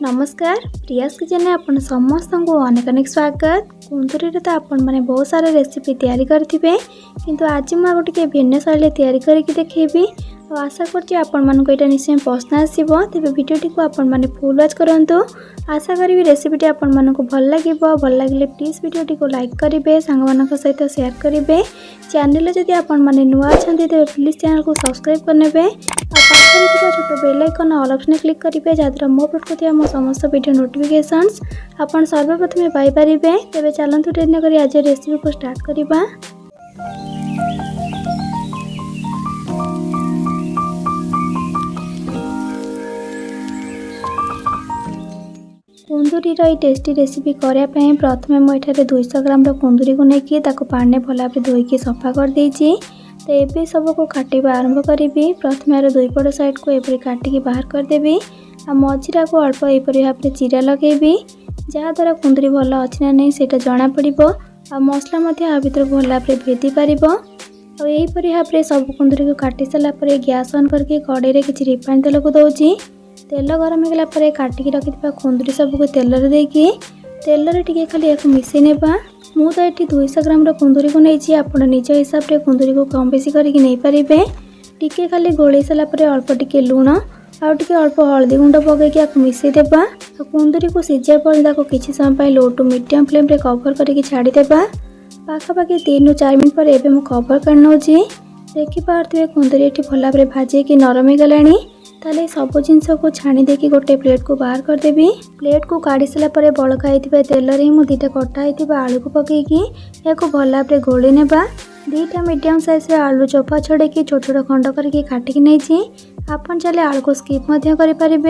नमस्कार प्रियास किचन में आपण समस्त को अनेक अनेक स्वागत। कुंदुरी तो आपण मैंने बहुत सारा रेसिपी तैयारी करेंगे किंतु आज मुझे गोटे भिन्न शैली तैयारी करके देखी। आशा करछि आपण मानको एटा निश्चय पसंद आसीबो। तेबे वीडियोटी को आपण माने फुल वॉच करंतु। आशा करी रेसिपीटी आपण मानको भल लागिबो। भल लागिले प्लीज वीडियोटी को लाइक करिवे, सांग मानक सहित शेयर करिवे। चैनल जदि आपण माने नुआ अछंती तेबे प्लीज चैनल को सब्सक्राइब करनेबे और पाखरे थिबा छोटो bell icon all option click करिवे जाद्रा मो अपलोड करथिबा मो समस्त वीडियो नोटिफिकेशंस आपण सर्वप्रथमे पाई परिबे। तेबे चलंतु ट्रेन करी आज रेसिपी को स्टार्ट करिबा। कुंदुरी टेस्टी रेसिपी करने प्रथम मुझे 200 ग्राम कुंदुरी को लेकिन पानी भल भाव धोईकी सफा कर देछि। तो ये सबको काटिबा आरंभ करी। प्रथम यार दुई पट साइड को एपरी काटिकी बाहर करदेवी। आ मझीरा को अल्प एपरी भाव चिरा लगेबी जहाँद्वारा कुंदुरी भल अच्छी ना नहीं सेटा जना पड़ो। आ मसला आ भर भल भाव भेदी पार। यहीपरी भाव सब कुंदुरी को काटी सारापर गैस ऑन करके कड़े किसी रिफाइन तेल को दौची। तेल गरम होगा पर काटिकी रखिथा कुंदुरी सबको तेल देकी तेल टे खाली या मिसई नेबा। मु तो ये 200 ग्राम कुंदुरी को नहीं आप निज हिसाब से कुंदुरी को कम बेसी करके नहीं पारे। टिके खाली गोल सारापर अल्प टिके लुण आउे अल्प हल्दी गुंड पकईकि मिसई देबा। कुंदुरी को सिझा पर किसी समय लो टू मीडियम फ्लेम रे कवर करके छाड़ीदेबा। पाखापाखि 3 ରୁ 4 मिनट पर एबे मु कवर कर नौची। देखिपे कुंदुरी ये भल भाव भाजे कि नरम हो गलानी। ताले सब जिनस को छाणी देकी गोटे प्लेट को बाहर करदेवी। प्लेट को काढ़ी सारापर बड़का होता तेल रे मु 2टा कटा होता आलू को पकईकि या भल भाव घोली नेबा। 2टा मीडियम साइज रे आलू चोपा छड़ेकी छोट छोट खंड करके काटिकी नहीं आपन चले आलू को स्किप करें।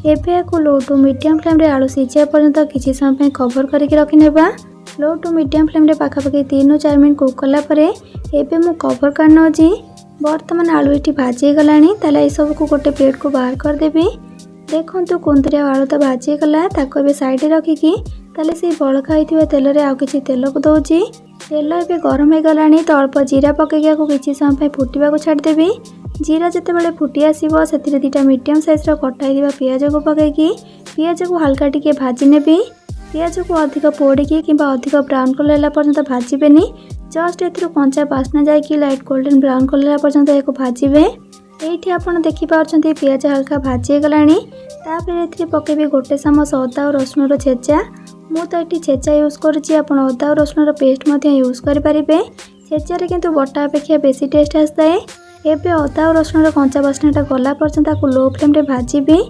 एबे को लो टू मीडियम फ्लेम रे आलू सिझा पर्यंत किसी समय कवर करके रखिनेबा। लो टू मीडियम फ्लेम रे पाखापाखि 3 ରୁ 4 मिनट कुक कलापर एबे मु कवर कर नौची। बर्तमान आलू ये भाजी गलानी। ताले सब को गोटे प्लेट को बाहर करदेवी। देखो कुंदुरी आलू तो भाजी गला ताको साइड रखिकी ताले से बड़का होता तेल रे आउ किछि तेल को दौची। तेल ए गरम हो गलानी तो अल्प जीरा पकईकि किसी समय फुटवा को छाड़देवी। जीरा जितेबाला फुटी आसो से 2टा मीडियम साइज कटा होता पियाज को पकईकि पियाज को हल्का टिके भाजी नेबी। पियाज को अधिक पोड़िकी कि अधिक ब्राउन कलर पर्यंत भाजबेनी। जस्ट ए कंचा बास्ना जाकि लाइट गोल्डन ब्राउन कलर पर्यंत या भाजबे। ये आपड़ देखिपे पियाज हल्का भाजी गलानी। तापर पकेबी गोटे चामच अदा और रसुण छेचा। मु तो ये छेचा यूज करुँची आप अदा और रसुण पेस्ट यूज करें। छेचारे किंतु बटा अपेक्षा बेसी टेस्ट आसताए। एबे अदा और रसुण कंचा बास्नाटा गला पर्यंत लो फ्लेम रे भाजबी।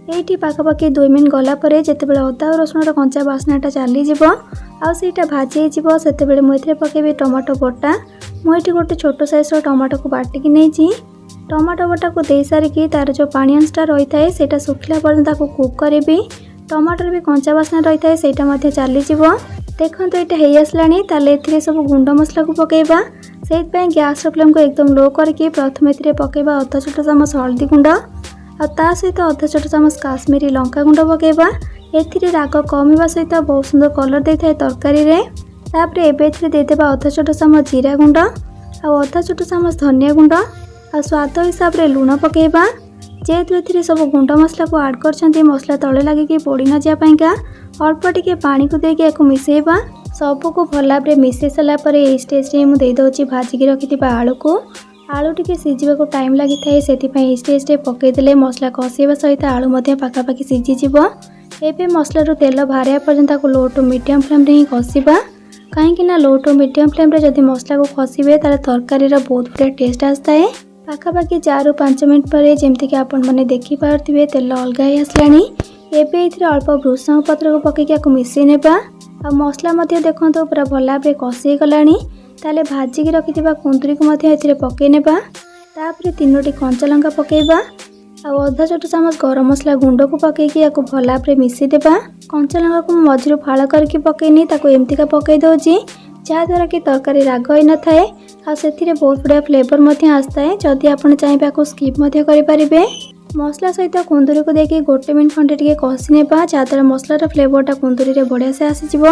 ये पाखापाखि 2 मिनट गलापर जितेबाला अदा और रसुण कंचा बास्नाटा चलीज आईटा भाजी से मुझे पकेबी टमाटो बटा। मुझे गोटे छोट साइज टमाटो को बाटिकी नहीं टमाटो बटा को दे सारिकी तार जो पानी अंशटा रही है सेटा सुखला पर्यंत कुक करी। टमाटर भी कंचा बास्ना रही है सेटा चलीज। देखो ये हो आसलानी। ताले सब गुंड मसला को पकेबा। से गैस फ्लेम को एकदम लो करके प्रथम ए पकेबा अधा छोट चामच हल्दी गुंड आ सहित अधा छोट चामच काश्मीरी लंका गुंड पकेबा। एथिरे राग कमिबा सहित बहुत सुंदर कलर दे थाए तरकारी रे। तापर एबे देदेबा अधा छोट चामच जीरा गुंड आ अधा छोट चामच धनिया गुंड आ स्वाद हिसाब रे लुण पकेबा। जेहेतु एथिरे सब गुंड मसला को ऐड करछंती मसला तले लागिकी पोड़ी न जापाइका अल्प टिके पानी को देके याको मिसेबा। सबको भल भाव मिसई सारा पर स्टेज रे मु दे दउची भाजिकी रखिथिबा आलू को। आलू टिके सिझिबा को टाइम लागि थाए सेति स्टेज रे पकेदेले मसला कषेबा सहित आलू मध्य पाखापाखि सिझी जिवो। एबे मसला तेल बाहर पर्यंत लो टू मीडियम फ्लेम रे ही कषिबा। कहीं लो टू मीडियम फ्लेम रे जदि मसला को कषिबे ताले तरकारी बहुत बढ़िया टेस्ट आसताए। पाखापाखि 4 ରୁ 5 मिनट पर जमती आपण मैंने देखिपे तेल अलग ही आसलानी। एबे इथिरे अल्प भृषंग पत्र को पकईकि मिसई नेबा। आ मसला देखो पूरा भल भाव कषि गलानी। ताले भाजिकी रखिथिबा कुंदुरी को पकई नेबा। तापर 3टी कंचा लंका पकेबा आ अधा छोट चामच गरम मसला गुंड को पकईकि भल भाव मिसई देबा। कंचा लंका को मझिरु फाड़ करके पकईनी एमतीका पकई दउची जहाँद्वारा कि तरकारी राग ही न थाए आ सेथिरे बहुत बढ़िया फ्लेवर आसताए। जदि आपण चाहिए को स्किप करें। मसला सहित कुंदुरी को देके 1 मिनट खंडे टिके कषि नेबा जहाँद्वारा मसलार फ्लेवरटा कुंदुरी रे बढ़िया से आसीजिव।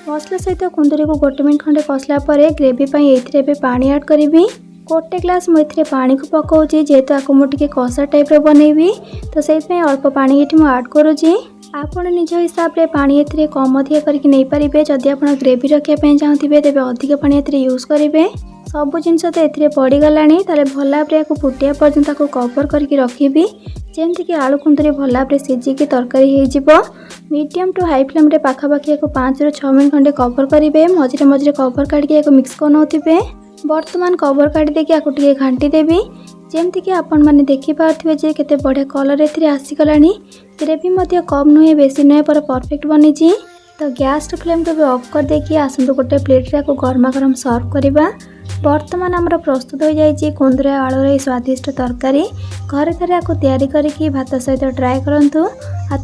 मसला सहित कुंदुरी को 1 मिनट खंडे कषला पर ग्रेवी एथिरे पानी ऐड करी। गोटे ग्लास मुझे पानी को पकाऊँ जेहेतु आपको मुझे कषा टाइप बनैबी तो से अल्प पानी ये ऐड करुँची। आपण निज हिसाब रे पानी एथिरे कम अधिक करके नहीं पारिबे। जदि आपण ग्रेवी रखिया पे चाहथिबे तेबे अधिक पानी एथिरे यूज करिवे। सब जिनस तो एथिरे पड़ी गलानी ताले भला भाबरे याको फुटिया पर्यंत ताको कवर करके रखिबी जेमति कि आलू कुंदुरी भला भाबरे सिझिकी तरकारी हे जिवो। मीडियम टू हाई फ्लेम रे पाखापाखि याको 5 ରୁ 6 मिनट खंडे कवर करिवे। मझिरे मझिरे कवर काढिके याको मिक्स करनोथिबे। वर्तमान कवर काढि देके याको टिके घांटी देबी जेमति कि आपण माने देखि पारथिबे जे केते बढ़िया कलर एथिरे आसी गलानी। ग्रेवी मध्य कम नुहे बेसी नुहे पर परफेक्ट बनिची। तो गैस फ्लेम को भी ऑफ कर देकी आसंतु गोटे प्लेट रे को गरमा गरम सर्व करबा। वर्तमान आमर प्रस्तुत हो जाइए कुंदुरी आलूर स्वादिष्ट तरकारी। घरे थरे आपको तैयारी करके भात सहित ट्राए करंतु।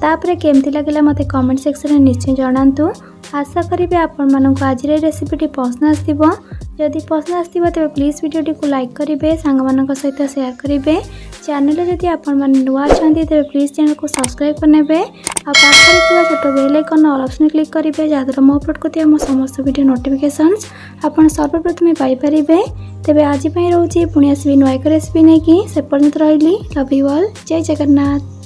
तापरे केमती लगिला मते कमेंट सेक्शन में निश्चय जणांतु। आशा करी आपण मानक आज रेसिपीटी पसंद आसथिबो। जदि पसंद आसथिबो तेबे प्लीज वीडियोटी को लाइक करिवे, सांग मानक सहित शेयर करिवे। चैनल जदि आपण माने नुआ छांती तेबे प्लीज चैनल को सब्सक्राइब करनेबे। आ पाखरे थिबा छोट bell icon all option click करिवे जादर मो अपलोड करथिबा मो समस्त वीडियो नोटिफिकेशंस आपण सर्वप्रथमे पाई परिबे। तेबे आज पई रहउची पुणी आसीबी नुआ एक रेसिपी नै कि से पर्यंत रहिली। Love you all. जय जगन्नाथ।